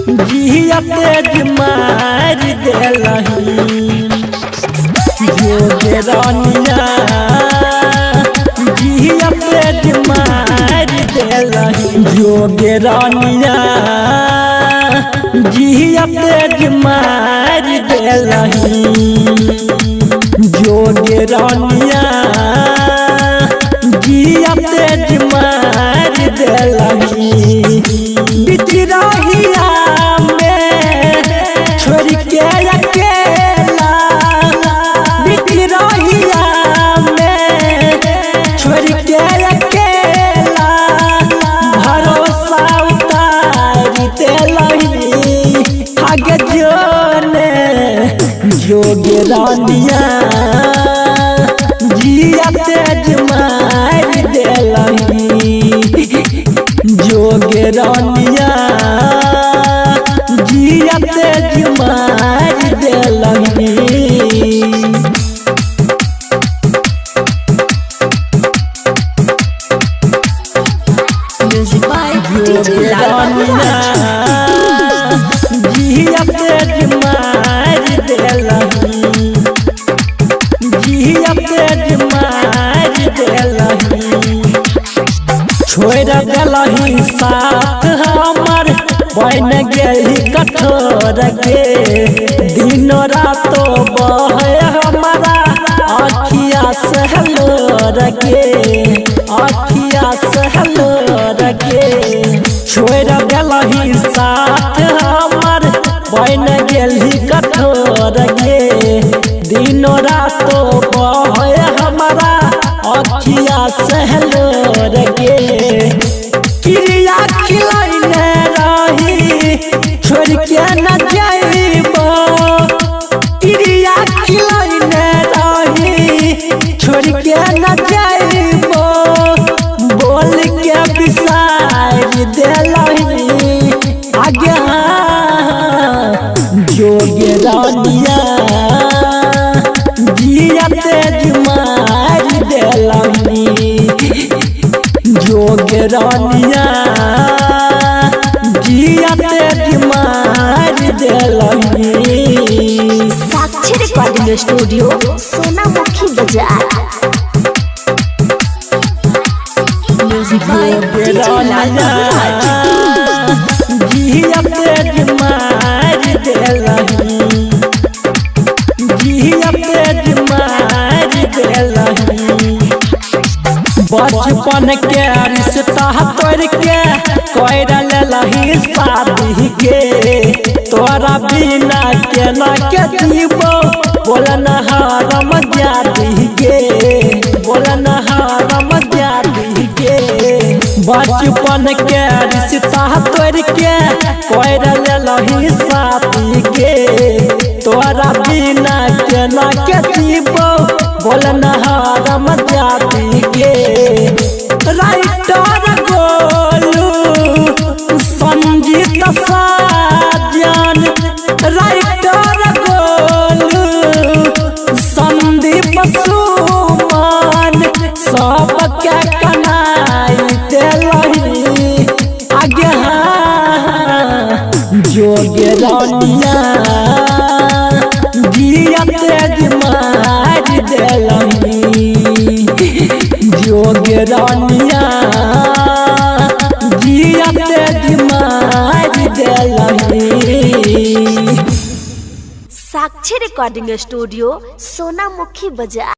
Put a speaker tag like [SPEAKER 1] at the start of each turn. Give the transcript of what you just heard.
[SPEAKER 1] जिया तेज मार देलही जोगे रानिया जिया तेज मार देलही जोगे रानिया जिया तेज मार देलही जोगे रानिया जिया तेज मार देलही बिचरहिया में छोड़ के अकेला बिचरहिया में छोड़ के अकेला भरोसा उतार देलही आगे जोने जोगे रानिया जिया तेज मार देलही जोगे रानिया जिया तेज मार देलही
[SPEAKER 2] Music by DJ
[SPEAKER 1] रानिया जिया तेज मार देलही जिया तेज मार देलही छोड़ देलही साथ हमर बन गेली कठोर के दिनो रातो बहे हमारा अखिया से हलोर के अखिया से हलोर के छोड़ देलही साथ हमर बन गेली कठोर के दिनो रातो बहे हमारा अखिया से हलोर के क्रिया खिलैने रही छोड़ के न जाइबो क्रिया खिलैने रही छोड़ के न जाइबो बोल के बिसार देलही आगे जोगे रानिया जिया तेज मार देलही जोगे रानिया जिया तेज मार देलही
[SPEAKER 2] साक्षी रिकॉर्डिंग स्टूडियो सोनामुखी बाजार। Music by
[SPEAKER 1] जोगे
[SPEAKER 2] DJ
[SPEAKER 1] रानिया जिया तेज मार देलही जिया तेज मार देलही बचपन के रिश्ता तोड़ के कर लेलही शादी के तोरा बिना केना के जीवो बोल नहारम जादी के बोल नहारम जादी के बचपन के रिश्ता तोड़ के कर लेलही शादी के तोरा बिना केना के जीवो बोल नहारम जादी के राइटर गोलू संगीत साजन राइटर गोलू संदीप सुमन सब के कनाई देलही आगे जोगे रानिया जिया तेज मार देलही जोगे रानिया जिया तेज मार देलही।
[SPEAKER 2] साक्षी रिकॉर्डिंग स्टूडियो सोनामुखी बाजार।